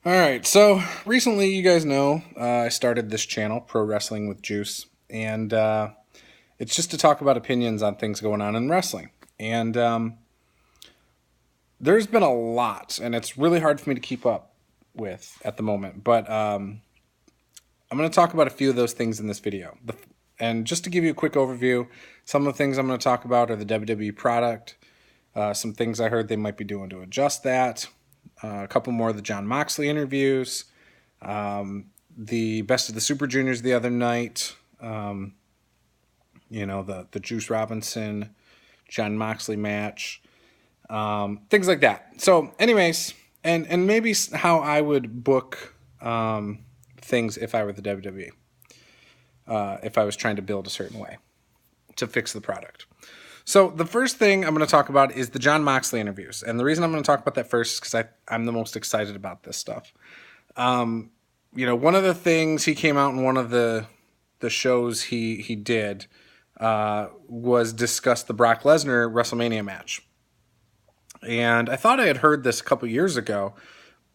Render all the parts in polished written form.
All right, so recently, you guys know, I started this channel, Pro Wrestling with Juice, and it's just to talk about opinions on things going on in wrestling. And there's been a lot, and it's really hard for me to keep up with at the moment. But I'm going to talk about a few of those things in this video. And just to give you a quick overview, some of the things I'm going to talk about are the WWE product, some things I heard they might be doing to adjust that, a couple more of the Jon Moxley interviews, the Best of the Super Juniors the other night, the Juice Robinson, Jon Moxley match, things like that. So anyways, and maybe how I would book things if I were the WWE, if I was trying to build a certain way to fix the product. So the first thing I'm going to talk about is the Jon Moxley interviews. And the reason I'm going to talk about that first is because I'm the most excited about this stuff. One of the things he came out in one of the shows he did was discuss the Brock Lesnar WrestleMania match. And I thought I had heard this a couple years ago,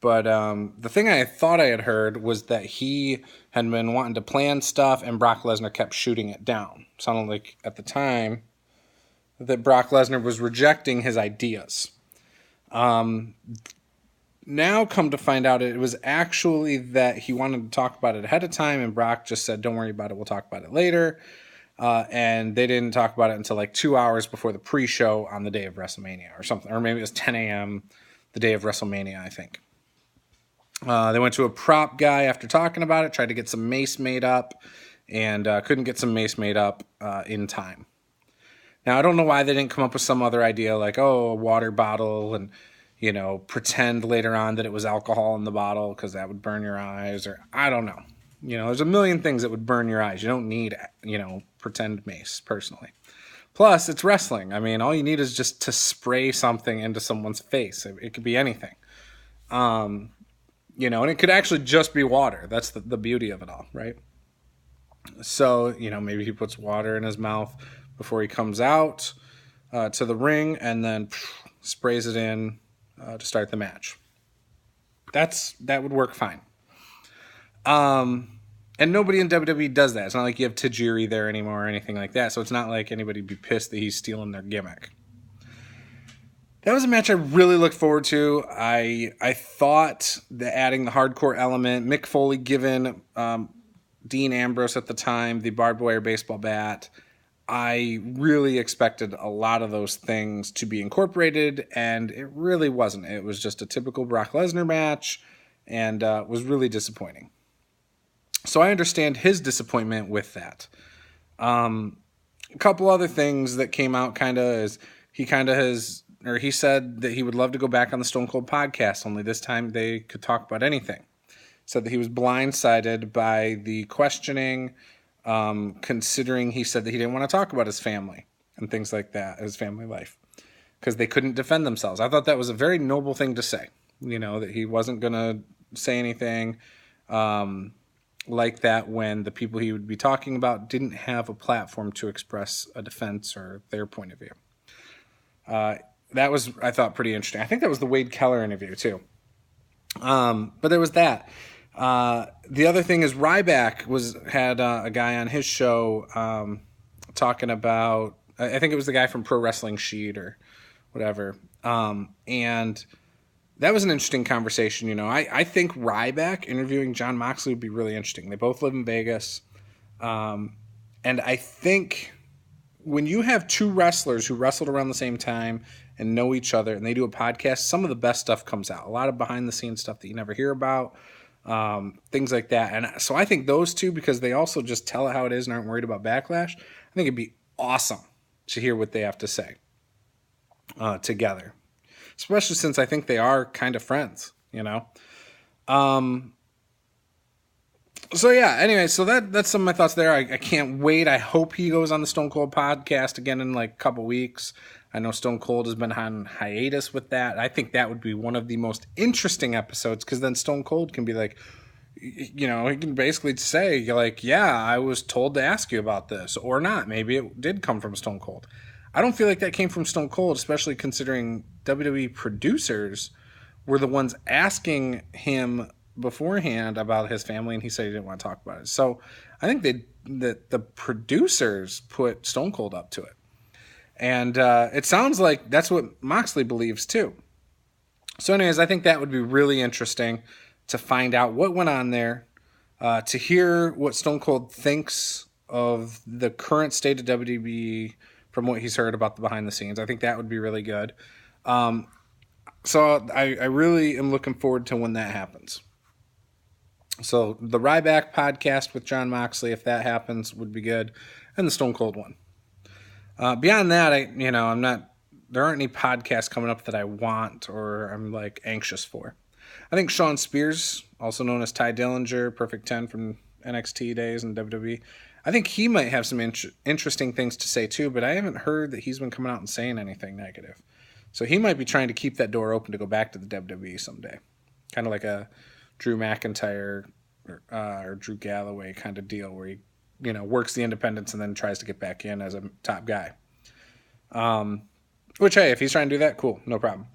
but the thing I thought I had heard was that he had been wanting to plan stuff and Brock Lesnar kept shooting it down. Sounded like at the time that Brock Lesnar was rejecting his ideas. Now come to find out it was actually that he wanted to talk about it ahead of time and Brock just said, don't worry about it, we'll talk about it later. And they didn't talk about it until like 2 hours before the pre-show on the day of WrestleMania or something. Or maybe it was 10 a.m. the day of WrestleMania, I think. They went to a prop guy after talking about it, tried to get some mace made up, and couldn't get some mace made up in time. Now, I don't know why they didn't come up with some other idea like, a water bottle and, pretend later on that it was alcohol in the bottle because that would burn your eyes, or I don't know. There's a million things that would burn your eyes. You don't need, pretend mace, personally. Plus, it's wrestling. I mean, all you need is just to spray something into someone's face. It could be anything. And it could actually just be water. That's the beauty of it all, right? So, maybe he puts water in his mouth before he comes out to the ring and then sprays it in to start the match. That would work fine. And nobody in WWE does that. It's not like you have Tajiri there anymore or anything like that. So it's not like anybody would be pissed that he's stealing their gimmick. That was a match I really looked forward to. I thought that adding the hardcore element, Mick Foley giving Dean Ambrose at the time the barbed wire baseball bat, I really expected a lot of those things to be incorporated, and it really wasn't. It was just a typical Brock Lesnar match, and was really disappointing. So I understand his disappointment with that. A couple other things that came out is he said that he would love to go back on the Stone Cold podcast, only this time they could talk about anything. Said that he was blindsided by the questioning, considering he said that he didn't want to talk about his family and things like that, his family life, because they couldn't defend themselves. I thought that was a very noble thing to say, that he wasn't going to say anything like that when the people he would be talking about didn't have a platform to express a defense or their point of view. That was, I thought, pretty interesting. I think that was the Wade Keller interview, too. But there was that. The other thing is Ryback had a guy on his show talking about, I think it was the guy from Pro Wrestling Sheet or whatever. And that was an interesting conversation. I think Ryback interviewing Jon Moxley would be really interesting. They both live in Vegas. And I think when you have two wrestlers who wrestled around the same time and know each other and they do a podcast, some of the best stuff comes out. A lot of behind the scenes stuff that you never hear about, things like that. And so I think those two, because they also just tell it how it is and aren't worried about backlash, I think it'd be awesome to hear what they have to say together. Especially since I think they are kind of friends, So yeah, anyway, so that's some of my thoughts there. I can't wait. I hope he goes on the Stone Cold podcast again in like a couple weeks. I know Stone Cold has been on hiatus with that. I think that would be one of the most interesting episodes because then Stone Cold can be like, he can basically say like, yeah, I was told to ask you about this or not. Maybe it did come from Stone Cold. I don't feel like that came from Stone Cold, especially considering WWE producers were the ones asking him beforehand about his family, and he said he didn't want to talk about it. So I think that the producers put Stone Cold up to it. And it sounds like that's what Moxley believes too. So anyways, I think that would be really interesting to find out what went on there, to hear what Stone Cold thinks of the current state of WWE from what he's heard about the behind the scenes. I think that would be really good. So I really am looking forward to when that happens. So the Ryback podcast with Jon Moxley, if that happens, would be good, and the Stone Cold one. Beyond that, I'm not. There aren't any podcasts coming up that I want or I'm like anxious for. I think Sean Spears, also known as Tye Dillinger, Perfect 10 from NXT days and WWE, I think he might have some interesting things to say too, but I haven't heard that he's been coming out and saying anything negative. So he might be trying to keep that door open to go back to the WWE someday. Kind of like a Drew McIntyre or Drew Galloway kind of deal where he, works the independents and then tries to get back in as a top guy. Which, hey, if he's trying to do that, cool, no problem.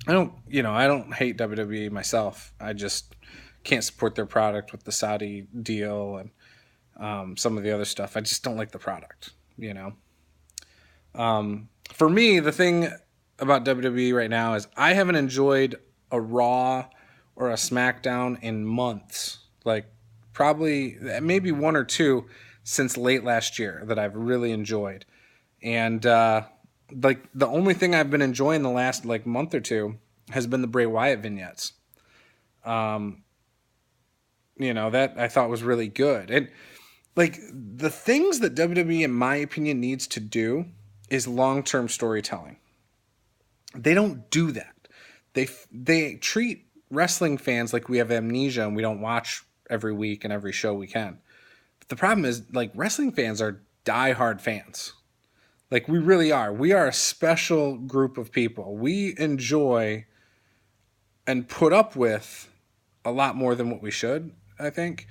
I don't hate WWE myself. I just can't support their product with the Saudi deal and some of the other stuff. I just don't like the product, For me, the thing about WWE right now is I haven't enjoyed a Raw or a SmackDown in months. Like probably maybe one or two since late last year that I've really enjoyed. And the only thing I've been enjoying the last month or two has been the Bray Wyatt vignettes. That I thought was really good. And the things that WWE, in my opinion, needs to do is long-term storytelling. They don't do that. They treat wrestling fans like we have amnesia and we don't watch every week and every show we can. But the problem is, wrestling fans are diehard fans. We really are. We are a special group of people. We enjoy and put up with a lot more than what we should, I think.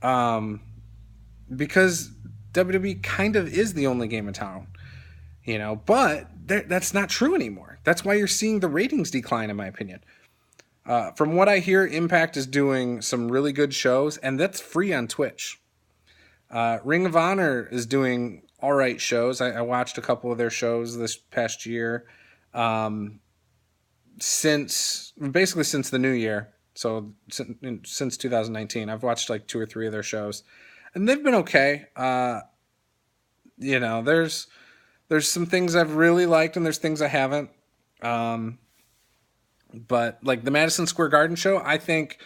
Because WWE kind of is the only game in town. But that's not true anymore. That's why you're seeing the ratings decline, in my opinion. From what I hear, Impact is doing some really good shows, and that's free on Twitch. Ring of Honor is doing all right shows. I watched a couple of their shows this past year. Since the new year, so since 2019, I've watched 2 or 3 of their shows, and they've been okay. There's some things I've really liked, and there's things I haven't. But the Madison Square Garden show, I think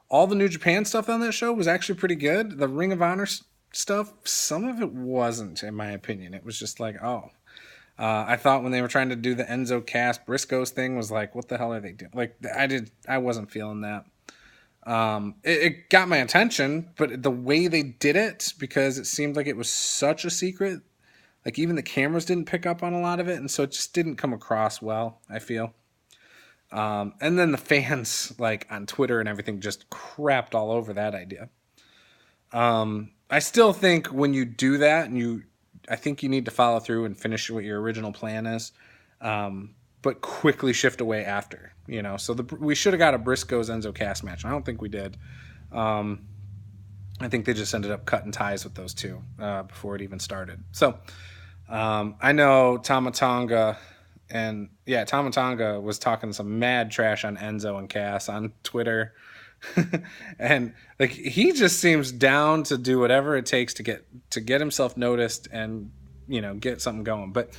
all the New Japan stuff on that show was actually pretty good. The Ring of Honor stuff, some of it wasn't, in my opinion. It was just I thought when they were trying to do the Enzo Cass Briscoes thing was what the hell are they doing? I wasn't feeling that. It got my attention, but the way they did it, because it seemed like it was such a secret, even the cameras didn't pick up on a lot of it, and so it just didn't come across well, I feel. And then the fans, on Twitter and everything, just crapped all over that idea. I still think when you do that, I think you need to follow through and finish what your original plan is, but quickly shift away after, So we should have got a Briscoes Enzo Cass match. I don't think we did. I think they just ended up cutting ties with those two before it even started. So I know Tama Tonga was talking some mad trash on Enzo and Cass on Twitter. And he just seems down to do whatever it takes to get himself noticed and get something going. But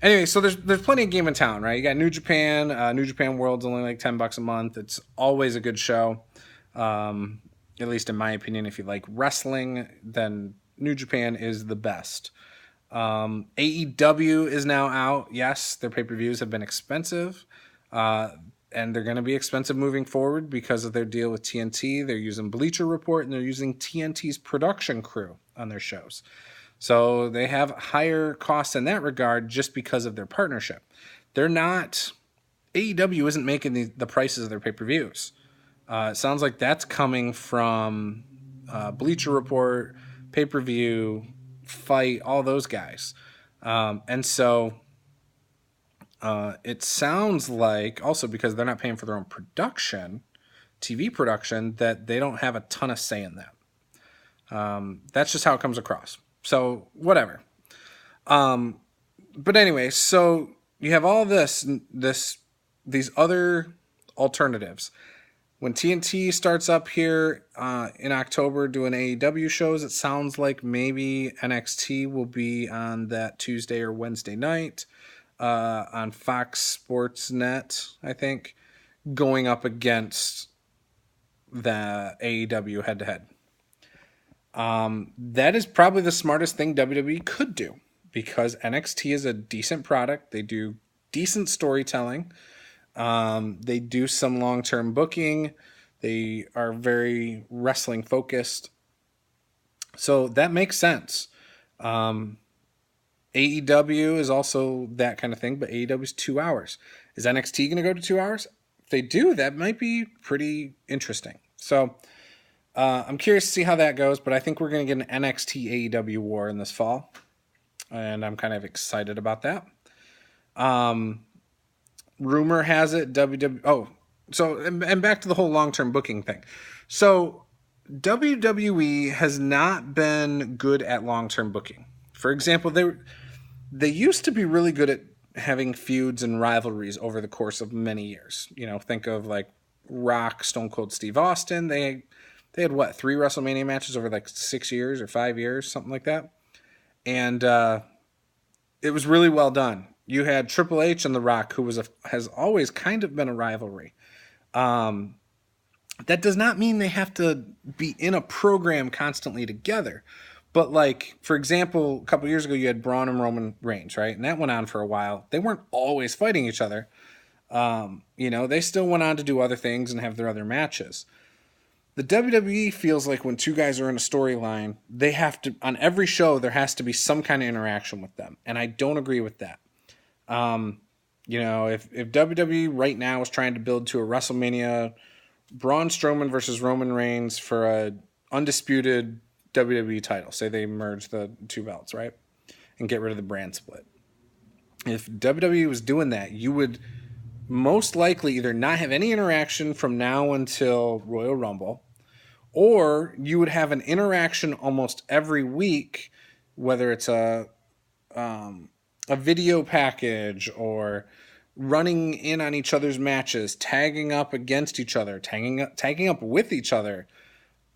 anyway, so there's plenty of game in town, right? You got New Japan. New Japan World's only $10 a month. It's always a good show, at least in my opinion. If you like wrestling, then New Japan is the best. AEW is now out. Yes, their pay-per-views have been expensive. And they're going to be expensive moving forward because of their deal with TNT. They're using Bleacher Report, and they're using TNT's production crew on their shows. So they have higher costs in that regard just because of their partnership. AEW isn't making the prices of their pay-per-views. It sounds like that's coming from Bleacher Report, pay-per-view, Fight, all those guys. And so... it sounds like, also because they're not paying for their own production, TV production that they don't have a ton of say in that. That's just how it comes across. So whatever. But anyway, so you have all these other alternatives. When TNT starts up here in October doing AEW shows, it sounds like maybe NXT will be on that Tuesday or Wednesday night on Fox Sports Net, I think, going up against the AEW head-to-head. That is probably the smartest thing WWE could do, because NXT is a decent product. They do decent storytelling. They do some long-term booking. They are very wrestling focused. So that makes sense. AEW is also that kind of thing, but AEW is 2 hours. Is NXT going to go to 2 hours? If they do, that might be pretty interesting. So I'm curious to see how that goes, but I think we're going to get an NXT AEW war in this fall. And I'm kind of excited about that. Rumor has it and back to the whole long-term booking thing. So WWE has not been good at long-term booking. For example, they used to be really good at having feuds and rivalries over the course of many years. You know, think of like Rock, Stone Cold Steve Austin. They had 3 WrestleMania matches over like 6 years or 5 years, something like that. And it was really well done. You had Triple H and The Rock, who has always kind of been a rivalry. That does not mean they have to be in a program constantly together. But like, for example, a couple years ago, you had Braun and Roman Reigns, right? And that went on for a while. They weren't always fighting each other. They still went on to do other things and have their other matches. The WWE feels like when 2 guys are in a storyline, they have to, on every show, there has to be some kind of interaction with them. And I don't agree with that. If WWE right now is trying to build to a WrestleMania, Braun Strowman versus Roman Reigns for a undisputed WWE title, say they merge the 2 belts, right? And get rid of the brand split. If WWE was doing that, you would most likely either not have any interaction from now until Royal Rumble, or you would have an interaction almost every week, whether it's a video package or running in on each other's matches, tagging up against each other, tagging up with each other.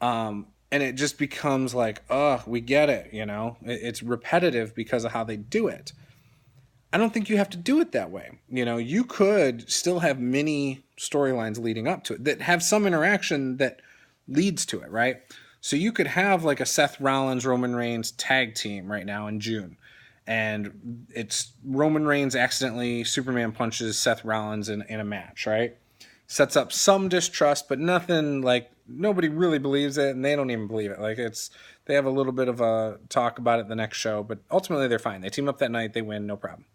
And it just becomes like, we get it, It's repetitive because of how they do it. I don't think you have to do it that way. You could still have mini storylines leading up to it that have some interaction that leads to it, right? So you could have like a Seth Rollins, Roman Reigns tag team right now in June. And it's Roman Reigns accidentally Superman punches Seth Rollins in a match, right? Sets up some distrust, but nothing like, nobody really believes it, and they don't even believe it. Like, they have a little bit of a talk about it the next show, but ultimately they're fine. They team up that night, they win, no problem.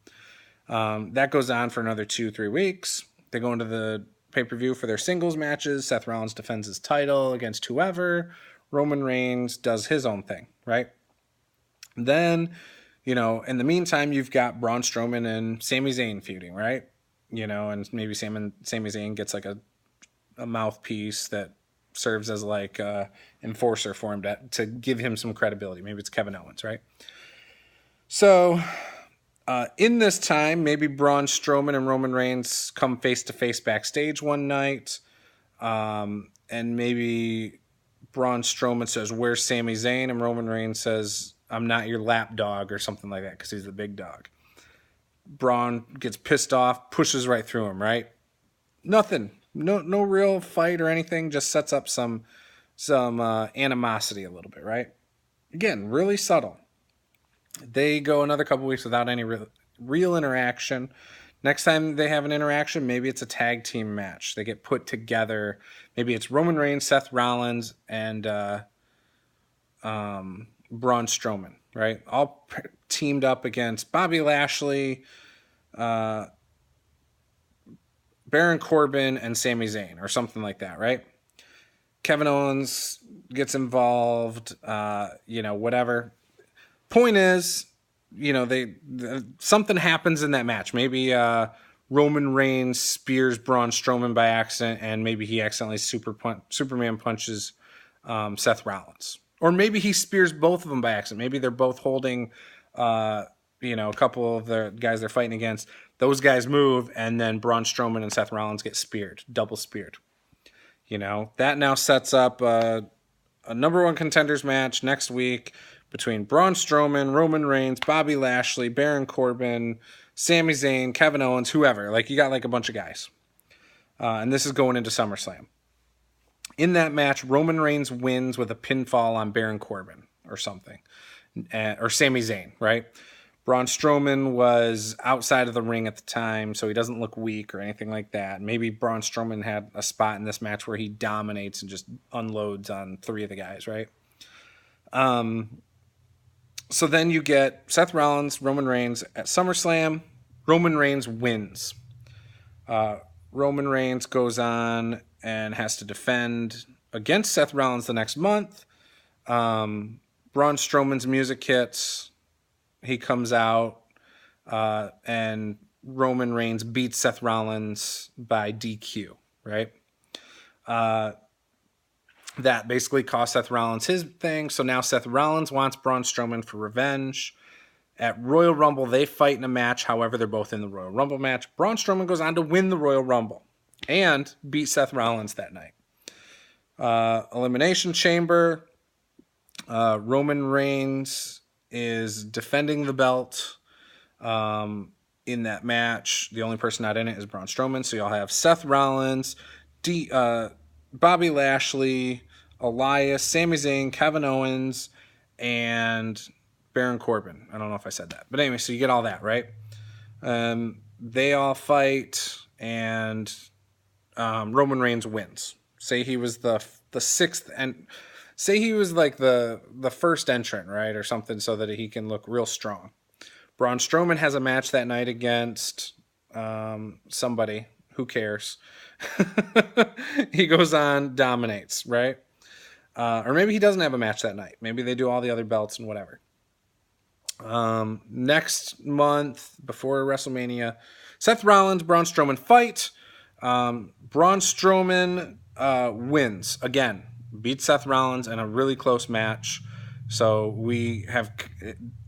That goes on for another 2-3 weeks. They go into the pay-per-view for their singles matches. Seth Rollins defends his title against whoever. Roman Reigns does his own thing, right? Then, in the meantime, you've got Braun Strowman and Sami Zayn feuding, right? And maybe Sami Zayn gets like a mouthpiece that serves as like a enforcer for him to give him some credibility. Maybe it's Kevin Owens, right? So in this time, maybe Braun Strowman and Roman Reigns come face-to-face backstage one night. And maybe Braun Strowman says, "Where's Sami Zayn?" And Roman Reigns says, "I'm not your lap dog," or something like that, because he's the big dog. Braun gets pissed off, pushes right through him, right? Nothing. No real fight or anything, just sets up some animosity a little bit, right? Again, really subtle. They go another couple weeks without any real interaction. Next time they have an interaction, maybe it's a tag team match. They get put together. Maybe it's Roman Reigns, Seth Rollins, and Braun Strowman, right? All teamed up against Bobby Lashley, Baron Corbin, and Sami Zayn, or something like that, right? Kevin Owens gets involved, whatever. Point is, something happens in that match. Maybe Roman Reigns spears Braun Strowman by accident, and maybe he accidentally Superman punches Seth Rollins. Or maybe he spears both of them by accident. Maybe they're both holding, a couple of the guys they're fighting against. Those guys move, and then Braun Strowman and Seth Rollins get speared, double speared. That now sets up a number one contenders match next week between Braun Strowman, Roman Reigns, Bobby Lashley, Baron Corbin, Sami Zayn, Kevin Owens, whoever. You got a bunch of guys. And this is going into SummerSlam. In that match, Roman Reigns wins with a pinfall on Baron Corbin or something. Or Sami Zayn, right? Braun Strowman was outside of the ring at the time, so he doesn't look weak or anything like that. Maybe Braun Strowman had a spot in this match where he dominates and just unloads on three of the guys, right? So then you get Seth Rollins, Roman Reigns at SummerSlam. Roman Reigns wins. Roman Reigns goes on and has to defend against Seth Rollins the next month. Braun Strowman's music hits. He comes out, and Roman Reigns beats Seth Rollins by DQ, right? That basically cost Seth Rollins his thing. So now Seth Rollins wants Braun Strowman for revenge. At Royal Rumble, they fight in a match. However, they're both in the Royal Rumble match. Braun Strowman goes on to win the Royal Rumble and beat Seth Rollins that night. Elimination Chamber. Roman Reigns is defending the belt in that match. The only person not in it is Braun Strowman. So you'll have Seth Rollins, Bobby Lashley, Elias, Sami Zayn, Kevin Owens, and Baron Corbin. I don't know if I said that. But anyway, so you get all that, right? They all fight, and Roman Reigns wins. Say he was the sixth, and say he was the first entrant, right, or something, so that he can look real strong. Braun Strowman has a match that night against somebody. Who cares? He goes on, dominates, right? Or maybe he doesn't have a match that night. Maybe they do all the other belts and whatever. Next month, before WrestleMania, Seth Rollins, Braun Strowman fight. Braun Strowman wins again. Beats Seth Rollins in a really close match. So we have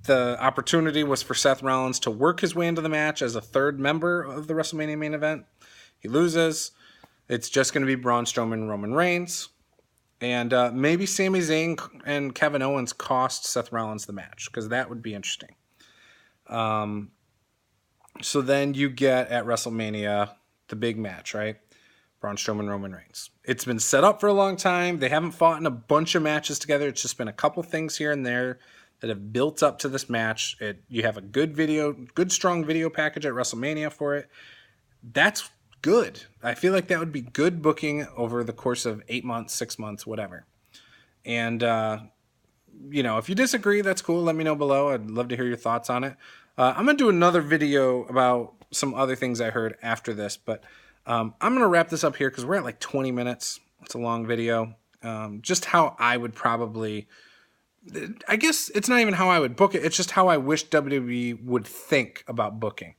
the opportunity was for Seth Rollins to work his way into the match as a third member of the WrestleMania main event. He loses. It's just going to be Braun Strowman and Roman Reigns. And maybe Sami Zayn and Kevin Owens cost Seth Rollins the match, because that would be interesting. So then you get at WrestleMania the big match, right? Braun Strowman, Roman Reigns. It's been set up for a long time. They haven't fought in a bunch of matches together. It's just been a couple things here and there that have built up to this match. You have a good strong video package at WrestleMania for it. That's good. I feel like that would be good booking over the course of 8 months, 6 months, whatever. And, if you disagree, that's cool. Let me know below. I'd love to hear your thoughts on it. I'm going to do another video about some other things I heard after this, but I'm going to wrap this up here because we're at 20 minutes. It's a long video. Just how I would probably, I guess it's not even how I would book it. It's just how I wish WWE would think about booking.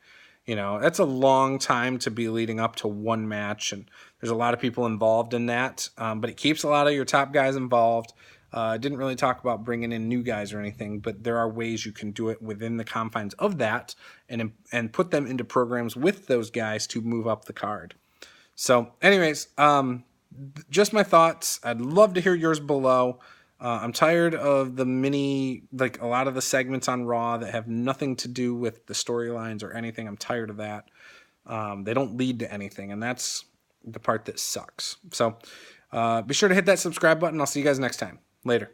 That's a long time to be leading up to one match, and there's a lot of people involved in that, but it keeps a lot of your top guys involved. I didn't really talk about bringing in new guys or anything, but there are ways you can do it within the confines of that and put them into programs with those guys to move up the card. So anyways, just my thoughts. I'd love to hear yours below. I'm tired of the a lot of the segments on Raw that have nothing to do with the storylines or anything. I'm tired of that. They don't lead to anything, and that's the part that sucks. So be sure to hit that subscribe button. I'll see you guys next time. Later.